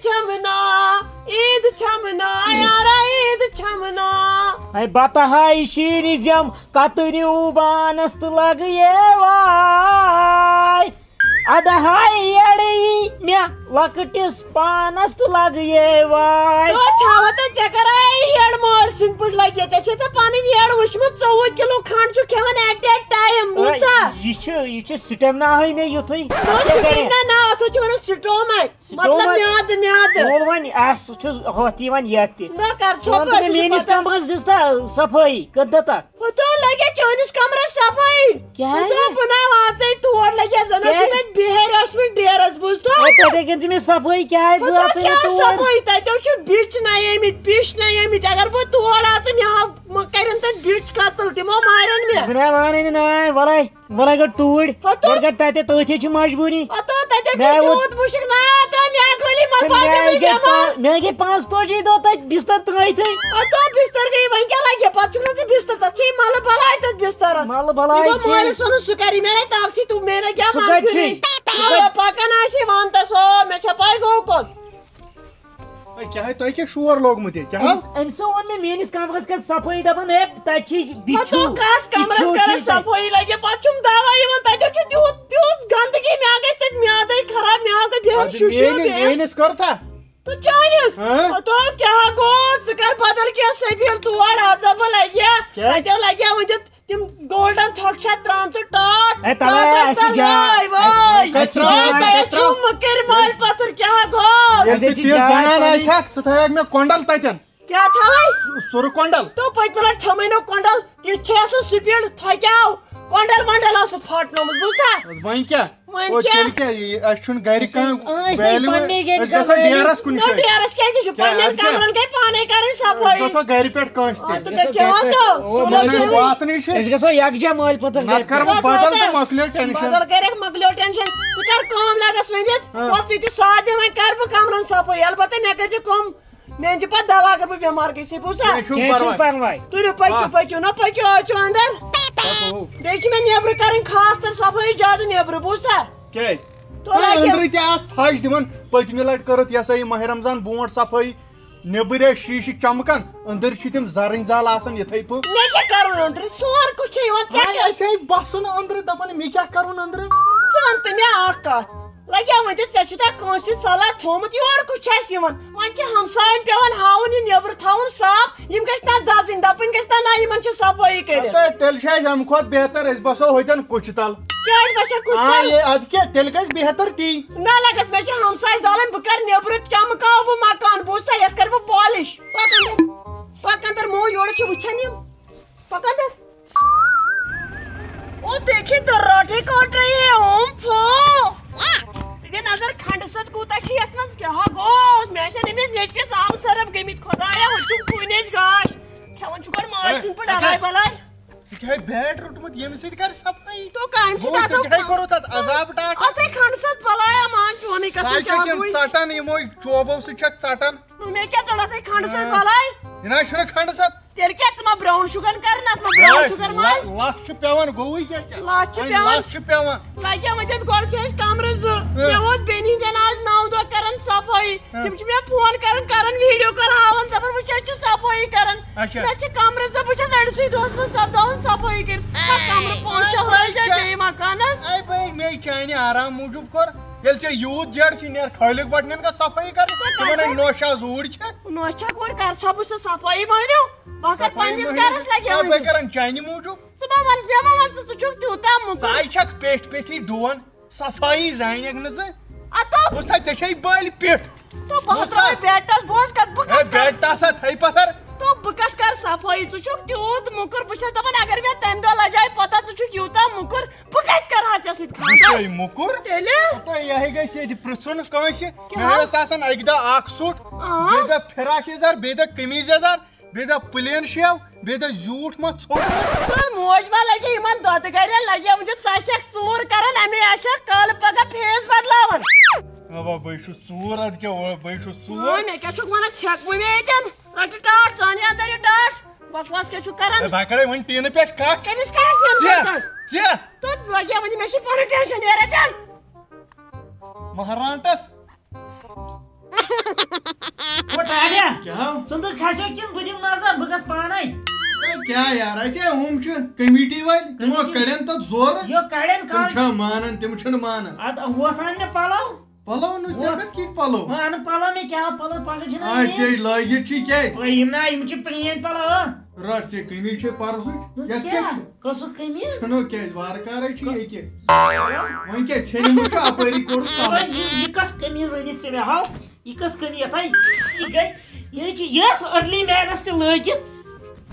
چھمنا عید چھمنا یارا عید چھمنا اے بتہائی شیر جم کتریو بانس تو لگے وائی ادہائی یڑی مے لکٹس پانس تو لگے وائی تو چھاوا تو چکر آئی یڑ مار سن پٹ لگے تے چھ تو پانی یڑ وشمت 14 کلو کھان چھ کھوان ایٹ دیٹ ٹائم بوزتا یہ سٹیمنا ہے میں یتھے سٹیمنا نا تو چھ سٹومک مطلب میاد بول ون اس چھ ہوتی ون یت نا کر چھپ مینس کمرس دستا صفائی کدتا تو لگے چونس کمرس صفائی کیا تو بنا واژے تور لگے زنا چھ بہر اس میں ڈیرس بوزتا تو دیکھن میں صفائی کیا ہے بوزتا کیا صفائی تو چھ بیچ نہ می پیش نہ می اگر بو تور اس میں کرن تے بیچ قتل تمو مارن میں بنا مارن نہ ولائی ولائی گٹ توڑ اور گٹ تے تو چھ مجبوری تو تے چوت مشک نہ تو میں گلی مر پا میں گے 5 تو جی دو تے بستر ترائی تھے تو بستر گئی ون کیا لگے پچھ نہ بستر تے مال بلائی تے بستر مال بلائی تو مار سن سکاری میں تاکسی تو میرے کیا مان کھری پکن اسی وانتا سو میں چھپائی گو کو کیا ہے تو کیا شور لوگ مجھے کیا ام سو ون میں مینس کمرس کر صفائی دبن ہے تچی بچو تو کاٹ کمرس کر صفائی لگے پچھم دوائی ون تے چھ تیوس گندگی میں گئے تے میادے خراب میادے بے شوشو مینس کرتا تو چانس تو کیا گو سکر بدل کیا سبیل تو اڑا زب لگیا اچھا لگیا مجھے تم گولڈن تھک چھ ترام تو ٹاٹ اے تلا اچھی جا وای اچھا مکر مال پتر کیا گو یہ تیز زنان آشاک ستھایا میں کونڈل تتن کیا تھائی سر کونڈل تو پت پلٹ تھمینو کونڈل تی چھ سو سپیڈ تھکیاو کونڈل منڈل اس پھاٹنو بوزتا وین کیا او چل کیا اشن گھر کان ویلیو اس گسا ڈیرس کن نو ڈیرس کیا کہ پنن کمرن کے پانے کرن صفائی گسا گھر پیٹ کانس تو کیا تو سولو بات نہیں ہے اس گسا یک مال پتر نت کر بدل تو مکلو ٹینشن بدل کرے مکلو ٹینشن سکر کام لگس وندت پت سی ساتھ دے میں کر بہ کمرن صفائی البتہ میں کہ کم میں جی پتہ دوا کر بہ بیمار گئی بوزا پروائی تو پکیو نہ پکیو اچو اندر دیکھ میں نیبر کرن خاص تر صفائی زیادہ نیبر بوزتا کیا اندر تیس پھش دن پتمہ لٹ کرت یہ سا یہ ماہ رمضان برونٹ صفائی نیبر شیشہ چمکان اندر تم زرن زال آسان یتھے پہ میں کیا کروں اندر سور کچھ ایسے بسن اندر دپان میں کیا کروں اندر ژن تہ مےٚ اکھ کتھ لگیا ون ژےٚ چھُتھا کٲنٛسہِ صلاح تھومُت یور کُس چھُ اَسہِ یِوان وۄنۍ چھِ ہمساین پیوان ہاوُن یہِ نیبر تھاوُن صاف یِم گژھِ نہ دزٕنۍ دپٕنۍ گژھِ نہ یِمن چھِ صفٲیی کٔرِتھ تیٚلہِ چھُ اَسہِ اَمہِ کھۄتہٕ بہتر أسۍ بسو ہوتٮ۪ن کُچھِ تل کیٛازِ باسے کُس تل ادٕ کیٛاہ تیٚلہِ گژھِ بہتر تی نہ لگس مےٚ چھِ ہمساے زالٕنۍ بہٕ کرٕ نیبرٕ چمکاو بہٕ مکان بوٗزتھا یتھ کرٕ بہٕ پالش پک اندر مو یورٕ چھِ وٕچھان یِم پک اندر او دیکھی دراٹے کاٹ رہی ہے اوم پھو ژٕ نظر کھنڈٕ سۭتۍ کوٗتاہ چھِ یتھ منٛز کیٛاہ گوٚو مےٚ ٲسۍ أمِس نیٚچوِس آمہٕ سرف گٔمٕتۍ خۄدایا ہُہ چھُم کُنِچ گاش کھٮ۪وان چھُ گۄڈٕ ماجہِ سٕنٛدۍ پٲٹھۍ الاے بلاے ژٕ کیٛاہ بیٹ روٚٹمُت ییٚمہِ سۭتۍ کر صفٲیی تو کامہِ سۭتۍ آسو کوٚرُتھ تتھ عذاب ٹاٹھ اَسے کھنڈٕ سۭتۍ بلایا مان چونٕے قسم کیٛاہ گوٚوُے ژٹان یِمو چوبو سۭتۍ چھکھ ژٹان مےٚ کیٛاہ ژٔٹ اَسے کھنڈٕ سۭتۍ بلاے یہِ نہ چھُنہٕ کھنڈٕ سۭتۍ تیٚلہِ کیٛاہ ژٕ ما برٛاوُن شُگر کرن اتھ ما برٛاوُن شُگر ماے لچھ چھُ پیوان گوٚوُے کیٛاہ ژےٚ لچھ چھِ پیوان لچھ چھُ پیوان لگیا وۄنۍ گۄڈٕ چھِ أسۍ کمرٕ زٕ مےٚ ووت بیٚنہِ ہِنٛدٮ۪ن آز 9 دۄہ کران صفٲیی تِم چھِ مےٚ فون کران ویٖڈیو کال ہاوان دپان وٕچھ أسۍ چھِ صفٲیی کران مےٚ چھِ کمرٕ زٕ بہٕ چھَس أڑسٕے دۄہس منٛز سپداوان صفٲیی کٔرِتھ کمرٕ 5-6 ہٲیزِ بیٚیہِ مکانس مےٚ چانہِ آرام موٗجوٗب کوٚر ییٚلہِ ژےٚ یوٗت جڑ چھِ نیر خٲلِق بٹنٮ۪ن گژھ صفٲیی کرٕنۍ تِمن نوشا زوٗرۍ چھِ نوشا گۄڈٕ کر چھا بہٕ سۄ صفٲیی مٲنِو بہٕ کر پننِس گرس لگیا بہٕ کران چانہِ موٗجوٗب ژٕ ما ون مےٚ ما ون ژٕ چھُکھ تیوٗتاہ موٚکُر ژٕ چھکھ پیٚٹھۍ پیٚٹھی ڈوان صفٲیی زانکھ نہٕ ژٕ اَتو بوٗزتھا ژےٚ چھے بٔلۍ پیٚٹھ تو بہٕ ترٛاوے بیٹس بوز کتھ بہٕ کتھ بیٹ ٹاسا تھٲے پتھر تو بہٕ کتھ کر صفٲیی ژٕ چھُکھ تیوٗت موٚکُر بہٕ چھَس دپان اگر مےٚ تمہِ دۄہ لجاے پتہ ژٕ چھُکھ یوٗتاہ موٚکُر بہٕ کتہِ کرہا ژےٚ سۭتۍ خانٛدر موٚکُر تیٚلہِ یہِ گژھِ ییٚتہِ پرژھُن کٲنٛسہِ مےٚ اوس آسان اکہِ دۄہ اکھ سوٗٹ بیٚیہِ دۄہ فراک یزار بیٚیہِ دۄہ قمیٖض یزار بیٚیہِ دۄہ پلین شیو بیٚیہِ دۄہ زیوٗٹھ ما ژھوٚٹ موج ما لگے یِمن دۄدٕ گرِ لگیا وٕنہِ ژٕ آسکھ ژوٗر کران امی آسکھ کالہٕ پگہہ فیس بدلاوان بے چھُس ژوٗر ادٕ کیٛاہ بے چھُس ژوٗر مےٚ کیٛاہ چھُکھ ونان ژھٮ۪کوٕ مےٚ ییٚتٮ۪ن رٹہِ ٹاٹھ ژانہِ اندر یہِ ٹاٹھ بکواس کیٛاہ چھُکھ کران بہٕ کڑے وۄنۍ ٹیٖنہٕ پٮ۪ٹھ کتھ کٔمِس کران ژےٚ تو لگیا وٕنہِ مےٚ چھُ پنُن ٹینشن نیران ژےٚ مہرانٹس ٹاٹیا کیا ژٕ کھسو کِنہٕ بہٕ دِمہٕ نظر بہٕ گژھٕ پانے کیا یار اچھا ہم کمیٹی وٲلۍ تِمو کڑین تتھ زورٕ یو کڑین تِم چھا مانان تِم چھِنہٕ مانان اد ووت ان مےٚ پلو پلو نہٕ ژےٚ کتھ کِتھ پلو ان پلو مےٚ کیٛاہ پلو پگہہ چھِنہ ژےٚ لٲگِتھ چھی کیٛازِ یِم نا یِم چھِ پرٛٲنۍ پلو رٹ ژےٚ قمیٖض چھے پرسُچ یتھ کیٛاہ چھُ کُسُک قمیٖض چھُنو کیٛازِ وارٕ کارے چھُ ییٚکہِ وۄنۍ کیٛاہ ژھیٚنمُت چھُ اپٲری کوٚرُس کم یہِ کۄس قمیٖض أنِتھ ژےٚ مےٚ ہاو یہِ کۄس قمیٖض یتھے یہِ گٔے یہِ چھِ یۄس أرلی مینس تہِ لٲگِتھ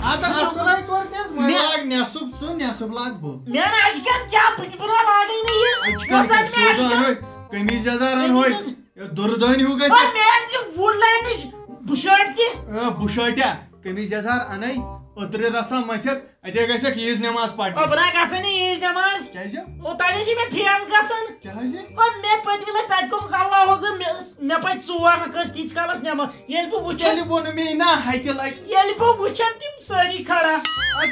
اَدٕ اصٕلے کوٚر کیٛازِ وۄنۍ لاگ نٮ۪صٕب ژٕ نٮ۪صٕب لاگ بہٕ مےٚ نا اَجہِ کٮ۪ن کیٛاہ بہٕ لاگٕے نہٕ یہِ اَجہِ کَر سیوٚد اَنوے قمیٖض یزار اَنوے دُردٲنۍ ہیوٗ گژھِ مےٚ چھِ وُڈ لینڈٕچ بُشٲٹ تہِ بُشٲٹیا قمیٖض یزار اَنے اوترٕ رژھا متھکھ اتے گژھکھ عیٖز نٮ۪ماز پرنہِ بہٕ نا گژھے نہٕ عیٖز نٮ۪ماز کیٛازِ تتہِ چھِ مےٚ پھیرٕ گژھان کیٛاہ حظ مےٚ پٔتمہِ لٹہِ تتہِ کوٚرُکھ اللہ اکبر مےٚ پٔتۍ 4 کٔژ تیٖتِس کالس نٮ۪ماز ییٚلہِ بہٕ وٕچھان تیٚلہِ ووٚن مے نا ہتہِ لٹہِ ییٚلہِ بہٕ وٕچھان تِم سٲری کھڑا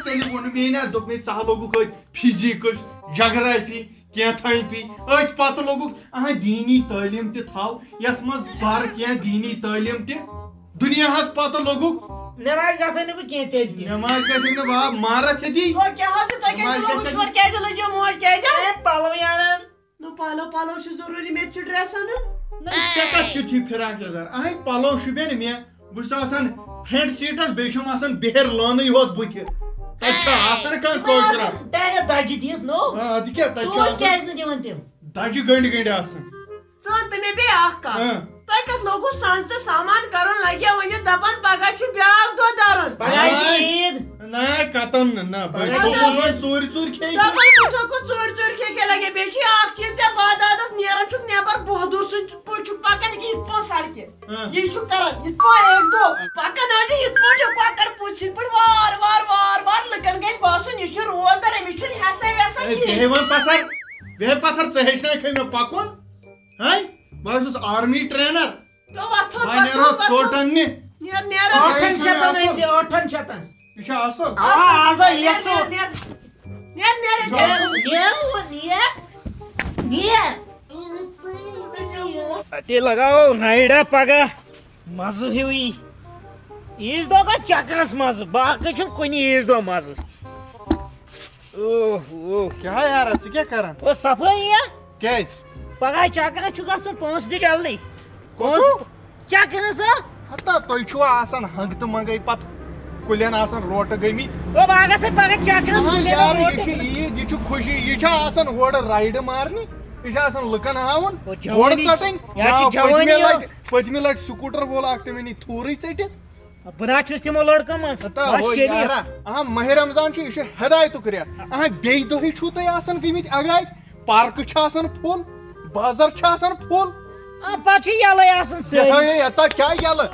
تیٚلہِ ووٚن مے نا دوٚپ مےٚ ژٕ لوگُکھ أتھۍ فِزیٖکٕس جگرافی کینٛژھن پی أتھۍ پتہٕ لوگُکھ دیٖنی تعلیٖم تہِ تھاو یتھ منٛز بر کینٛہہ دیٖنی تعلیٖم تہِ دُنیاہس پتہٕ لوگُکھ نٮ۪ماز گژھے نہٕ بہٕ کینٛہہ تیٚلہِ تہِ نٮ۪ماز گژھِ نہٕ باب مارتھ ہیٚتی پلو انان پلو چھُ ضروٗری مےٚ تہِ چھُ ڈرٛٮ۪س اَنُن ژےٚ کتھ کیُتھ چھُے فراق یزار اہے پلو شوٗبین مےٚ بہٕ چھُس آسان فرنٹ سیٖٹس بیٚیہِ چھُم آسان بِہِر لٲنٕے یوت بٕتھِ تتہِ چھا آسان کانٛہہ کٲشرا ڈیڈا دجہِ دِتھ نو اَدٕ کیٛاہ تتہِ چھُ ژوٗر آسان کیٛازِ نہٕ دِوان تِم دجہِ گٔنڈۍ گٔنڈۍ آسان ژٕ وَن تہٕ مےٚ بیٚیہِ اکھ کتھ تۄہہِ کتھ لوگوٗ سَنٛز تہٕ سامان کرُن لگیا ؤنِتھ دپان پگاہ چھُ بیٛاکھ دۄہ درُن پگاہ چھِ عیٖد نہ کتن نہ بہٕ وۄنۍ ژوٗرِ ژوٗرِ کھیٚیہِ ژوٗرِ ژوٗرِ کھے لگے بیٚیہِ چھُ اکھ چیٖز ژےٚ بادادت نیران چھُکھ نٮ۪بر بہادُر سٕنٛدۍ پٲٹھۍ چھُکھ پکان یِتھ پٲٹھۍ سڑکہِ یہِ چھُکھ کران یِتھ پٲٹھۍ اکہِ دۄہ پکان ٲسۍ یِتھ پٲٹھۍ کۄکر پوٗژھِنۍ پٲٹھۍ وار وار وار وار لُکن گژھِ باسُن یہِ چھُ روزدار أمِس چھُنہٕ ہٮ۪سا وٮ۪سا بیٚیہِ وۄنۍ پتھر بیٚیہِ پتھر ژٕ ہیٚچھنٲیکھے مےٚ پکُن ہے بہٕ حظ چھُس آرمی ٹرینر وۄنۍ نیرو ژوٚٹ اننہِ ٲٹھن شیٚتن أنۍ ٲٹھن شیٚتن یہِ چھا اصٕل تے لگاو نایڈا پگہ مزٕ ہیوٗ یی عیٖز دۄہ گوٚو چکرس مزٕ باقٕے چھُنہٕ کُنہِ عیٖز دۄہ مزٕ کیٛاہ یارا ژٕ کیٛاہ کران صفٲیی یا کیٛازِ پگہہ چکرس چھُ گژھُن پونٛسہٕ دِ جلدی پونٛسہٕ چکرس ہتا تُہۍ چھُوا آسان ہنٛگ تہٕ منٛگے پتہٕ کُلٮ۪ن آسان روٹہٕ گٔمٕتۍ بہٕ گژھے پگہہ چکرس یارٕ یہِ چھِ عیٖد یہِ چھُ خوشی یہِ چھا آسان ہورٕ رایڈٕ مارنہِ یہِ چھِ آسان لُکن ہاوُن گۄڈٕ ژٹٕنۍ پٔتمہِ لٹہِ سکوٗٹر وول اکھ تٔمۍ أنی تھوٗرٕے ژٔٹِتھ بہٕ نہ چھُس تِمو لڑکہٕ منٛز ماہِ رمضان چھُ یہِ چھُ ہدایتُک رٮ۪تھ بیٚیہِ دۄہٕے چھُو تۄہہِ آسان گٔمٕتۍ اگاے پارکہٕ چھِ آسان فُل بازر چھِ آسان فُل پتہٕ چھِ یلے آسان یتا کیٛاہ یلہٕ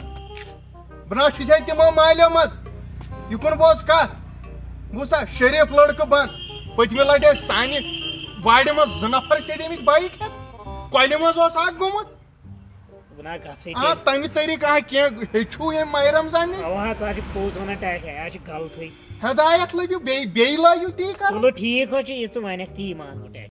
بہٕ نہ چھُسے تِمو مالیو منٛز یِکُن بوز کتھ بوٗزتھا شریٖف لڑکہٕ بنٛد پٔتمہِ لٹہِ ٲسۍ سانہِ وارِ منٛز 2 نفر سیدیمٕتۍ بایِک ہٮ۪تھ کۄلہِ منٛز اوس اکھ گوٚمُت تمہِ طریٖقہٕ کینٛہہ ہیٚچھِو ییٚمہِ ماہِ رمضان پوٚز ونان ٹاٹھے غلطٕے ہدایت لٔبِو بیٚیہِ لٲگِو تی کرُن چلو ٹھیٖک حظ چھُ یہِ ژٕ ونکھ تی مان بہٕ